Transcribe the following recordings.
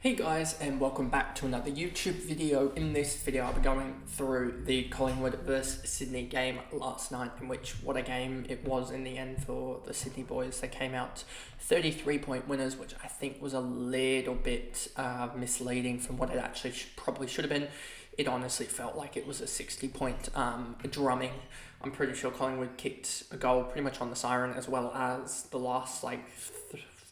Hey guys, and welcome back to another YouTube video. In this video I'll be going through the Collingwood vs Sydney game last night, in which what a game it was in the end for the Sydney boys. They came out 33-point winners, which I think was a little bit misleading from what it actually probably should have been. It honestly felt like it was a 60-point drumming. I'm pretty sure Collingwood kicked a goal pretty much on the siren, as well as the last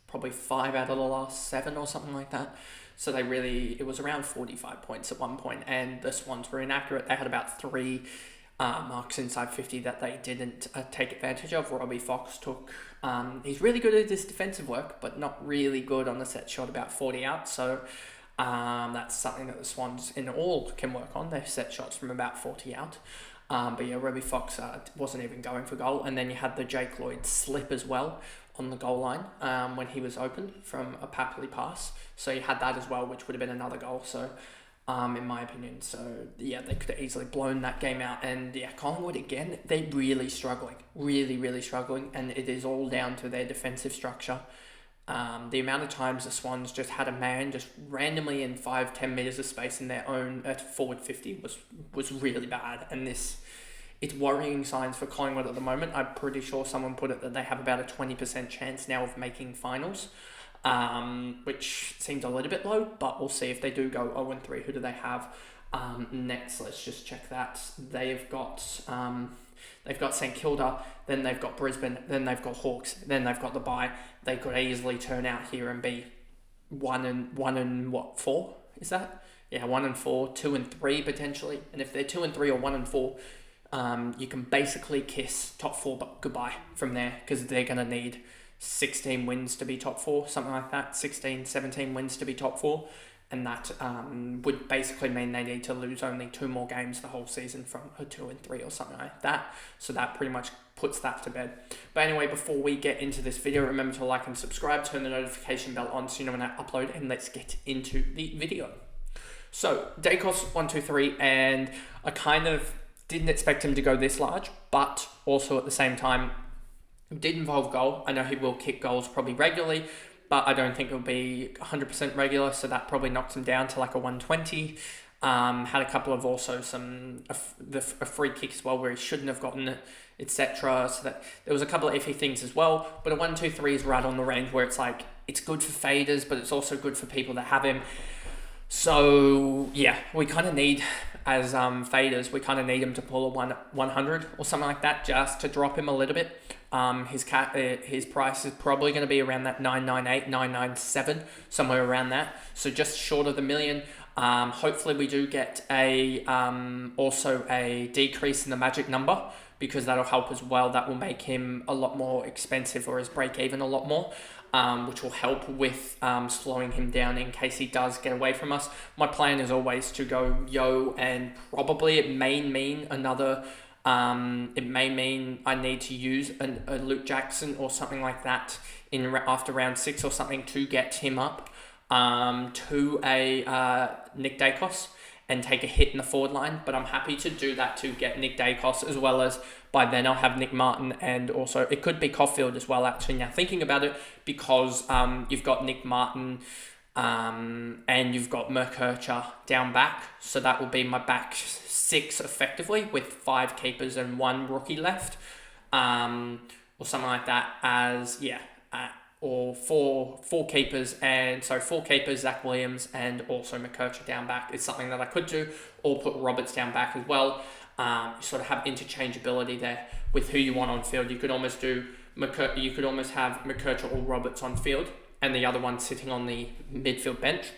probably 5 out of the last 7 or something like that. So it was around 45 points at one point, and the Swans were inaccurate. They had about 3 marks inside 50 that they didn't take advantage of. Robbie Fox took, he's really good at his defensive work, but not really good on the set shot, about 40 out. So that's something that the Swans in all can work on. They set shots from about 40 out. But yeah, Robbie Fox wasn't even going for goal. And then you had the Jake Lloyd slip as well on the goal line when he was open from a Papley pass. So you had that as well, which would have been another goal. So in my opinion, so yeah, they could have easily blown that game out. And yeah, Collingwood again, they're really struggling, really struggling. And it is all down to their defensive structure. The amount of times the Swans just had a man just randomly in 5-10 metres of space in their own forward 50 was really bad. And it's worrying signs for Collingwood at the moment. I'm pretty sure someone put it that they have about a 20% chance now of making finals, which seems a little bit low, but we'll see if they do go 0-3. Who do they have next? Let's just check that. They've got St Kilda, then they've got Brisbane, then they've got Hawks, then they've got the bye. They could easily turn out here and be 4? Is that? Yeah, 1-4, 2-3 potentially. And if they're 2-3 or 1-4, you can basically kiss top 4 goodbye from there, because they're going to need 16 wins to be top 4, something like that. 16, 17 wins to be top 4. And that would basically mean they need to lose only 2 more games the whole season from a 2-3 or something like that. So that pretty much puts that to bed. But anyway, before we get into this video, remember to like and subscribe, turn the notification bell on so you know when I upload, and let's get into the video. So Dacos 1, 2, 3, and I kind of didn't expect him to go this large, but also at the same time did involve goal. I know he will kick goals probably regularly, but I don't think it'll be 100% regular, so that probably knocks him down to like a 120. Had a couple of also a free kick as well where he shouldn't have gotten it, etc. So that there was a couple of iffy things as well. But a 1, 2, 3 is right on the range where it's like it's good for faders, but it's also good for people that have him. So yeah, we kind of need, as faders, we kind of need him to pull a 100 or something like that, just to drop him a little bit. His price is probably going to be around that 998, 997, somewhere around that. So just short of the million. Hopefully we do get also a decrease in the magic number, because that'll help as well. That will make him a lot more expensive, or his break even a lot more, which will help with slowing him down in case he does get away from us. My plan is always to go Yo, and probably it may mean I need to use a Luke Jackson or something like that after round 6 or something to get him up to a Nick Dacos and take a hit in the forward line. But I'm happy to do that to get Nick Dacos, as well as by then I'll have Nick Martin, and also it could be Caulfield as well, actually, now thinking about it, because you've got Nick Martin and you've got Mercurcher down back. So that will be my back 6 effectively, with 5 keepers and 1 rookie left, or something like that, or four keepers, Zach Williams and also Mercurcher down back is something that I could do, or put Roberts down back as well. You sort of have interchangeability there with who you want on field. You could almost have Mercurcher or Roberts on field, and the other one sitting on the midfield bench,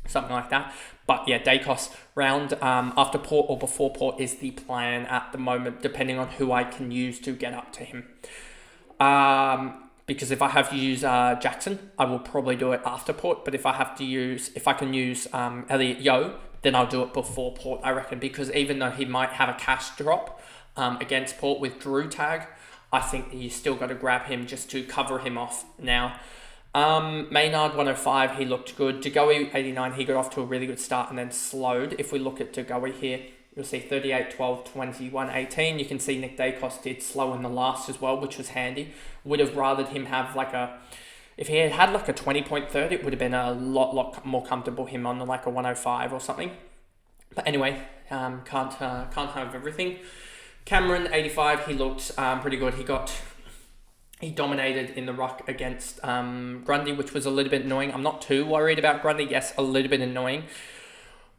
something like that. But yeah, Dacos round after Port or before Port is the plan at the moment, depending on who I can use to get up to him. Because if I have to use Jackson, I will probably do it after Port. But if I can use Elliot Yeo, then I'll do it before Port, I reckon. Because even though he might have a cash drop against Port with Drew tag, I think you still got to grab him just to cover him off now. Maynard 105, he looked good. Degoe 89, he got off to a really good start and then slowed. If we look at Degoe here, you'll see 38, 12, 21, 18. You can see Nick Dacos did slow in the last as well, which was handy. Would have rathered him have like a if he had like a 20-point third, it would have been a lot more comfortable him on like a 105 or something. But anyway, can't have everything. Cameron, 85, he looked pretty good. He dominated in the ruck against Grundy, which was a little bit annoying. I'm not too worried about Grundy. Yes, a little bit annoying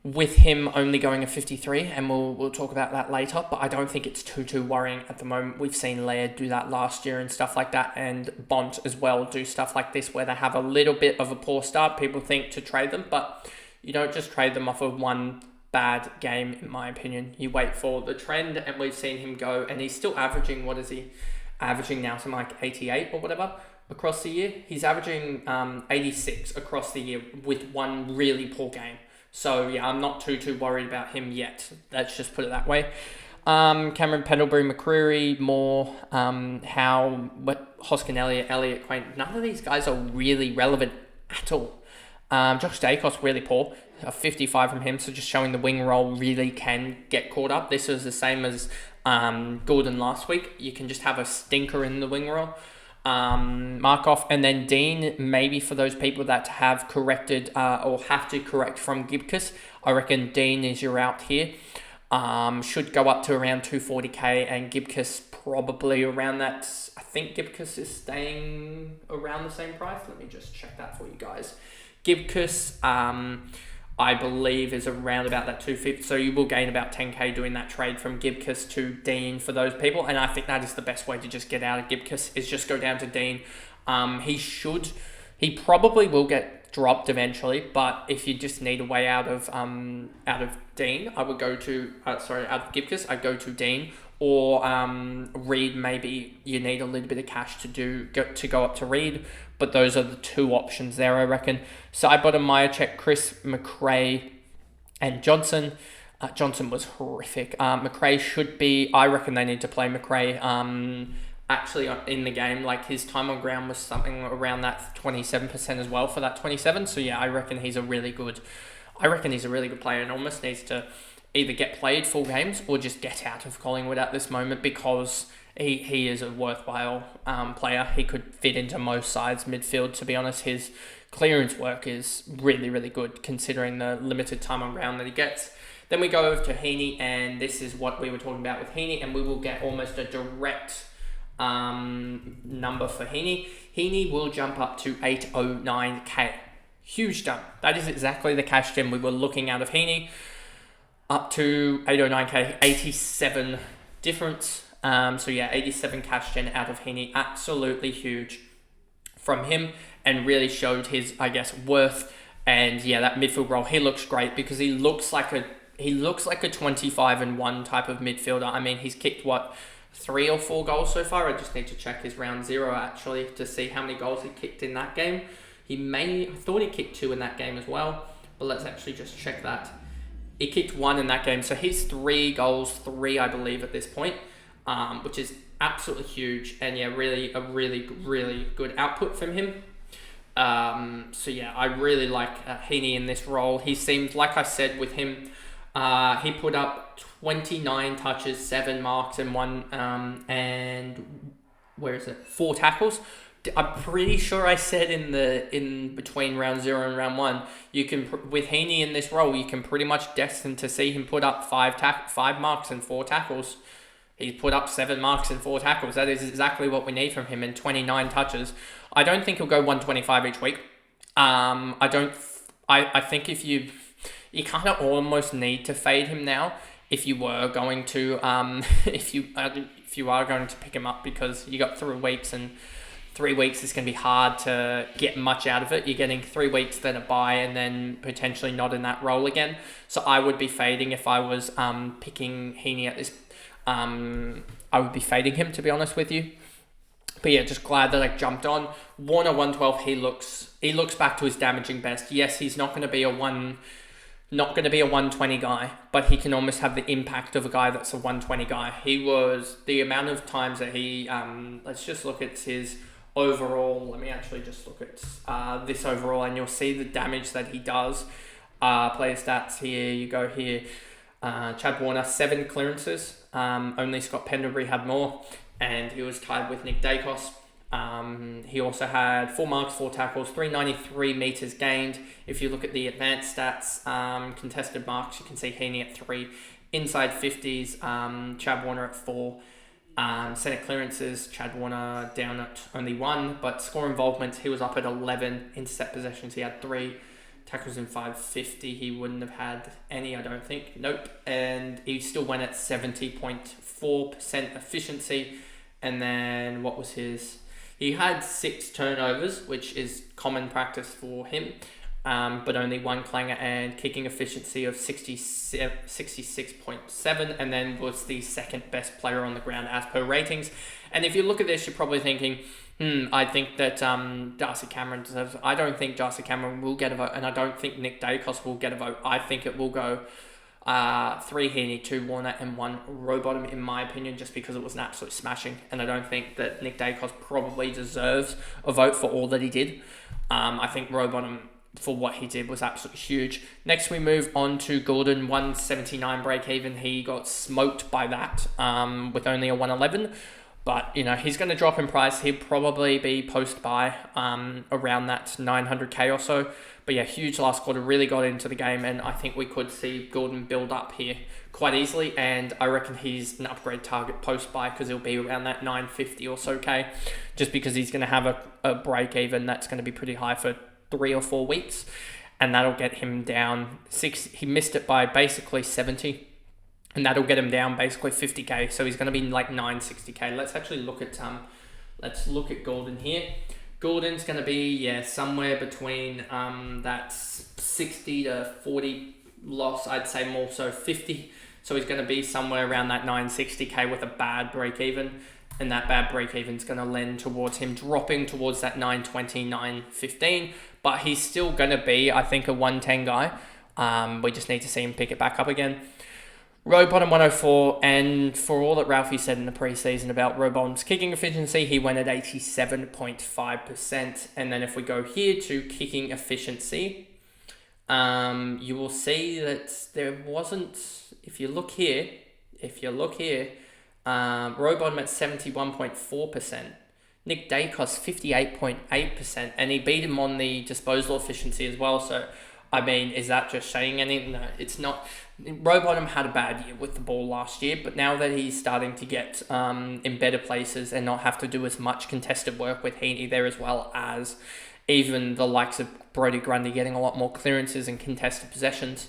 with him only going a 53, and we'll talk about that later, but I don't think it's too worrying at the moment. We've seen Laird do that last year and stuff like that, and Bont as well do stuff like this where they have a little bit of a poor start. People think to trade them, but you don't just trade them off of one bad game, in my opinion. You wait for the trend, and we've seen him go, and he's still averaging, what is he averaging now, something like 88 or whatever across the year. He's averaging 86 across the year with one really poor game. So yeah, I'm not too worried about him yet. Let's just put it that way. Cameron, Pendlebury, McCreary, Moore, Hoskin, Elliott, Quain. None of these guys are really relevant at all. Josh Dacos really poor. A 55 from him, so just showing the wing role really can get caught up. This was the same as Gordon last week. You can just have a stinker in the wing role. Markov, and then Dean, maybe for those people that have corrected or have to correct from Gibcus, I reckon Dean is your out here. Should go up to around 240k, and Gibcus probably around that. I think Gibcus is staying around the same price. Let me just check that for you guys. Gibcus, I believe, is around about that 250. So you will gain about 10k doing that trade from Gibcus to Dean for those people. And I think that is the best way to just get out of Gibcus, is just go down to Dean. He probably will get dropped eventually, but if you just need a way out of Dean, I would go to, out of Gibcus, I'd go to Dean. Or Reed, maybe you need a little bit of cash to go up to Reed. But those are the two options there, I reckon. Side bottom, Myercheck, Chris, McRae, and Johnson. Johnson was horrific. McRae should be, I reckon they need to play McRae actually in the game. Like, his time on ground was something around that 27% as well for that 27. So yeah, I reckon he's a really good player, and almost needs to either get played full games or just get out of Collingwood at this moment, because he is a worthwhile player. He could fit into most sides midfield, to be honest. His clearance work is really good, considering the limited time on ground that he gets. Then we go over to Heaney, and this is what we were talking about with Heaney, and we will get almost a direct number for Heaney. Heaney will jump up to 809k. Huge jump. That is exactly the cash gem we were looking out of Heaney. Up to 809k, 87 difference. So yeah, 87 cash gen out of Heaney. Absolutely huge from him, and really showed his, I guess, worth. And yeah, that midfield role, he looks great, because he looks like a 25-1 type of midfielder. I mean, he's kicked 3 or 4 goals so far. I just need to check his round 0 actually to see how many goals he kicked in that game. I thought he kicked 2 in that game as well, but let's actually just check that. He kicked 1 in that game, so he's 3 goals, I believe at this point, which is absolutely huge. And yeah, really a really good output from him. So yeah, I really like Heaney in this role. He seemed, like I said with him, he put up 29 touches, 7 marks, and 4 tackles. I'm pretty sure I said in between round 0 and round 1, you can, with Heaney in this role, you can pretty much destined to see him put up 5 marks and 4 tackles. He's put up 7 marks and 4 tackles. That is exactly what we need from him in 29 touches. I don't think he'll go 125 each week. I think if you kind of almost need to fade him now if you were going to if you are going to pick him up, because you got 3 weeks, and 3 weeks is going to be hard to get much out of it. You're getting 3 weeks, then a bye, and then potentially not in that role again. So I would be fading if I was picking Heaney at this. I would be fading him, to be honest with you. But yeah, just glad that I jumped on. Warner 112. He looks back to his damaging best. Yes, he's not going to be a 120 guy, but he can almost have the impact of a guy that's a 120 guy. He was, the amount of times that he let's just look at his overall. Let me actually just look at this overall, and you'll see the damage that he does. Player stats here. You go here. Chad Warner, 7 clearances. Only Scott Pendlebury had more, and he was tied with Nick Dacos. He also had 4 marks, 4 tackles, 393 metres gained. If you look at the advanced stats, contested marks, you can see Heaney at 3. Inside 50s, Chad Warner at 4. Centre clearances, Chad Warner down at only 1. But score involvements, he was up at 11. Intercept possessions, he had 3. Tackles in 550, he wouldn't have had any, I don't think. Nope. And he still went at 70.4% efficiency. And then what was his? He had 6 turnovers, which is common practice for him, but only 1 clanger, and kicking efficiency of 66.7, and then was the second best player on the ground as per ratings. And if you look at this, you're probably thinking, I think that Darcy Cameron deserves. I don't think Darcy Cameron will get a vote, and I don't think Nick Dacos will get a vote. I think it will go 3 Heaney, 2 Warner, and 1 Rowbottom, in my opinion, just because it was an absolute smashing. And I don't think that Nick Dacos probably deserves a vote for all that he did. I think Rowbottom, for what he did, was absolutely huge. Next, we move on to Gordon, 179 break even. He got smoked by that with only a 111. But, he's going to drop in price. He'll probably be post-buy around that 900k or so. But yeah, huge last quarter, really got into the game, and I think we could see Gordon build up here quite easily, and I reckon he's an upgrade target post-buy because he'll be around that 950 or so k, just because he's going to have a break-even that's going to be pretty high for 3 or 4 weeks, and that'll get him down 6. He missed it by basically 70. And that'll get him down basically 50k, so he's going to be like 960k. Let's actually look at Gordon here. Gordon's going to be somewhere between that 60 to 40 loss. I'd say more so 50. So he's going to be somewhere around that 960k with a bad break even, and that bad break even is going to lend towards him dropping towards that 920, 915. But he's still going to be, I think, a 110 guy. We just need to see him pick it back up again. Rowbottom 104, and for all that Ralphie said in the preseason about Rowbottom's kicking efficiency, he went at 87.5%. And then if we go here to kicking efficiency, you will see that there wasn't, if you look here, Rowbottom at 71.4%. Nick Dacos 58.8%, and he beat him on the disposal efficiency as well. So, I mean, is that just saying anything? No, it's not. Rowbottom had a bad year with the ball last year, but now that he's starting to get in better places and not have to do as much contested work with Heaney there, as well as even the likes of Brodie Grundy getting a lot more clearances and contested possessions,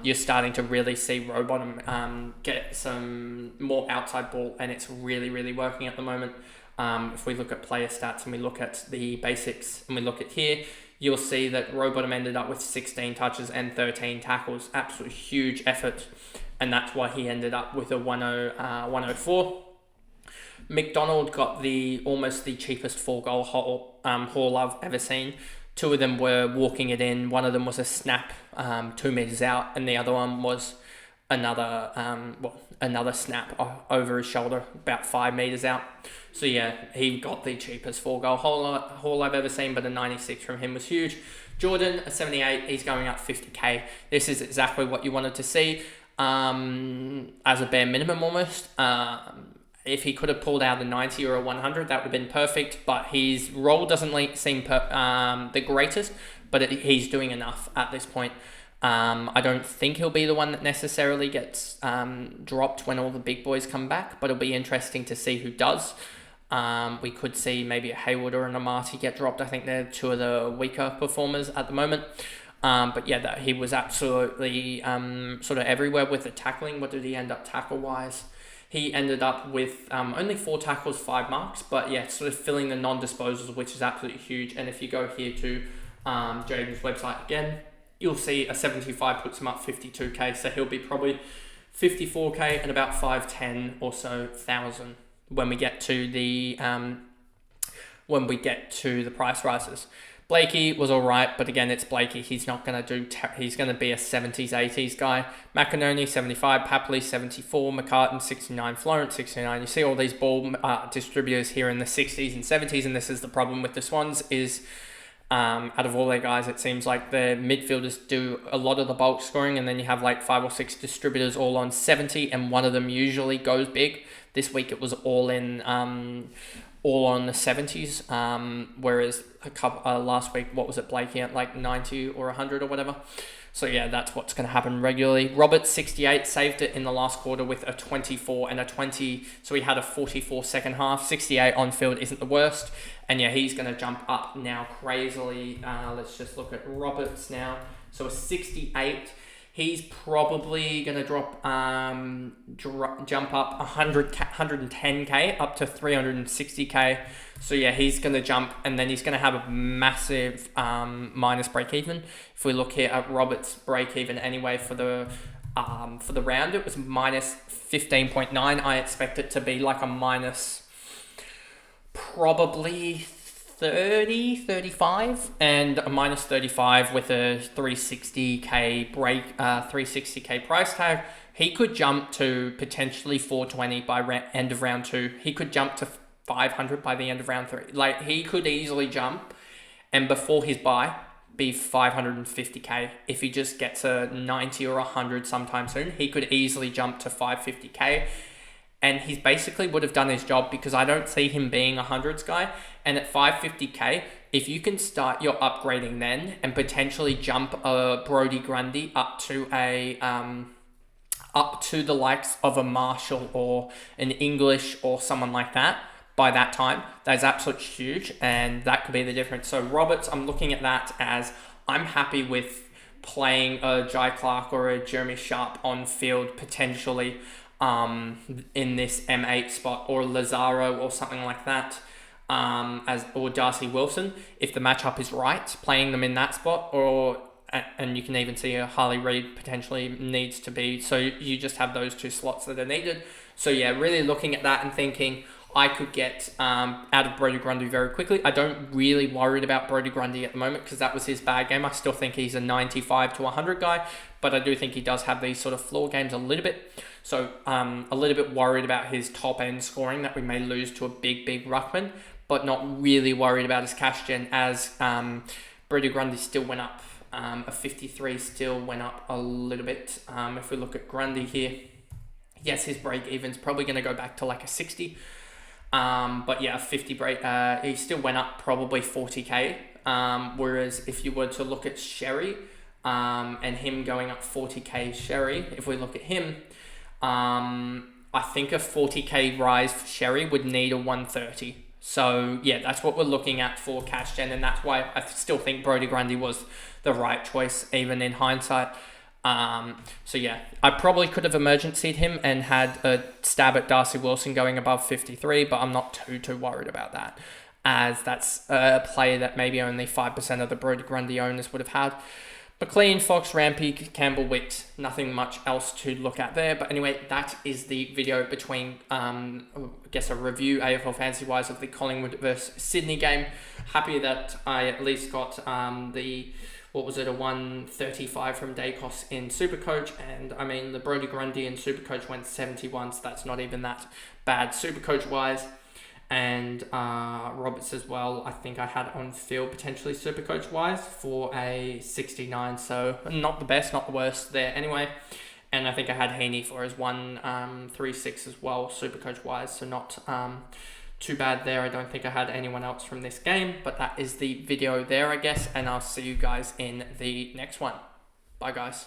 you're starting to really see Rowbottom get some more outside ball, and it's really, really working at the moment. If we look at player stats and we look at the basics and we look at here, you'll see that Rowbottom ended up with 16 touches and 13 tackles. Absolute huge effort. And that's why he ended up with a 104. McDonald got almost the cheapest 4-goal haul I've ever seen. 2 of them were walking it in. One of them was a snap 2 metres out, and the other one was another snap over his shoulder about 5 metres out. So yeah, he got the cheapest 4-goal haul I've ever seen, but a 96 from him was huge. Jordan, a 78, he's going up 50k. This is exactly what you wanted to see as a bare minimum almost. If he could have pulled out a 90 or a 100, that would have been perfect, but his role doesn't seem the greatest, but he's doing enough at this point. I don't think he'll be the one that necessarily gets dropped when all the big boys come back, but it'll be interesting to see who does. We could see maybe a Hayward or an Amati get dropped. I think they're 2 of the weaker performers at the moment. But yeah, he was absolutely sort of everywhere with the tackling. What did he end up tackle-wise? He ended up with only 4 tackles, 5 marks, but yeah, sort of filling the non-disposals, which is absolutely huge. And if you go here to Jaden's website again, you'll see a 75 puts him up 52k, so he'll be probably 54k and about 510 or so thousand when we get to the price rises. Blakey was all right, but again, it's Blakey. He's not going to do. He's going to be a 70s, 80s guy. McInerney 75, Papley 74, McCartan 69, Florence 69. You see all these ball distributors here in the 60s and 70s, and this is the problem with the Swans is. Out of all their guys, it seems like the midfielders do a lot of the bulk scoring, and then you have like 5 or 6 distributors all on 70, and one of them usually goes big. This week it was all in all on the 70s, whereas a couple last week, what was it, Blakey at like 90 or 100 or whatever. So yeah, that's what's going to happen regularly. Roberts, 68, saved it in the last quarter with a 24 and a 20. So he had a 44 second half. 68 on field isn't the worst. And yeah, he's going to jump up now crazily. Let's just look at Roberts now. So a 68. He's probably going to jump up 110k up to 360k. So yeah, he's going to jump, and then he's going to have a massive minus break even. If we look here at Roberts' break even anyway for the round, it was minus 15.9. I expect it to be like a minus probably 35 and a minus 35 with a 360k break, 360k price tag. He could jump to potentially 420 by end of round 2. He could jump to 500 by the end of round 3. Like, he could easily jump, and before his bye be 550k. If he just gets a 90 or 100 sometime soon, he could easily jump to 550k. And he basically would have done his job, because I don't see him being a hundreds guy. And at 550k, if you can start your upgrading then and potentially jump a Brodie Grundy up to the likes of a Marshall or an English or someone like that by that time, that's absolutely huge, and that could be the difference. So Roberts, I'm looking at that as, I'm happy with playing a Jai Clark or a Jeremy Sharp on field potentially in this M8 spot, or Lazaro or something like that, or Darcy Wilson, if the matchup is right, playing them in that spot, and you can even see a Harley Reid potentially needs to be, so you just have those two slots that are needed. So yeah, really looking at that and thinking I could get out of Brodie Grundy very quickly. I don't really worried about Brodie Grundy at the moment, because that was his bad game. I still think he's a 95 to 100 guy, but I do think he does have these sort of floor games a little bit. So a little bit worried about his top end scoring, that we may lose to a big ruckman, but not really worried about his cash gen, as Brodie Grundy still went up. A 53 still went up a little bit. If we look at Grundy here, yes, his break even's probably going to go back to like a 60. But yeah, 50 break, he still went up probably 40k. Whereas if you were to look at Sherry, and him going up 40k Sherry, if we look at him, I think a 40k rise for Sherry would need a 130. So yeah, that's what we're looking at for cash gen, and that's why I still think Brodie Grundy was the right choice, even in hindsight. So yeah, I probably could have emergencied him and had a stab at Darcy Wilson going above 53, but I'm not too worried about that, as that's a player that maybe only 5% of the Brodie Grundy owners would have had. McLean, Fox, Rampy, Campbell, Wicks, nothing much else to look at there. But anyway, that is the video between, I guess, a review AFL fantasy-wise of the Collingwood versus Sydney game. Happy that I at least got a 135 from Dacos in Supercoach. And I mean, the Brodie Grundy in Supercoach went 71, so that's not even that bad Supercoach-wise. And Roberts as well, I think I had on field potentially Supercoach wise for a 69, so not the best, not the worst there anyway. And I think I had Heaney for his 136 as well, Supercoach wise, so not too bad there. I don't think I had anyone else from this game, but that is the video there, I guess, and I'll see you guys in the next one. Bye guys.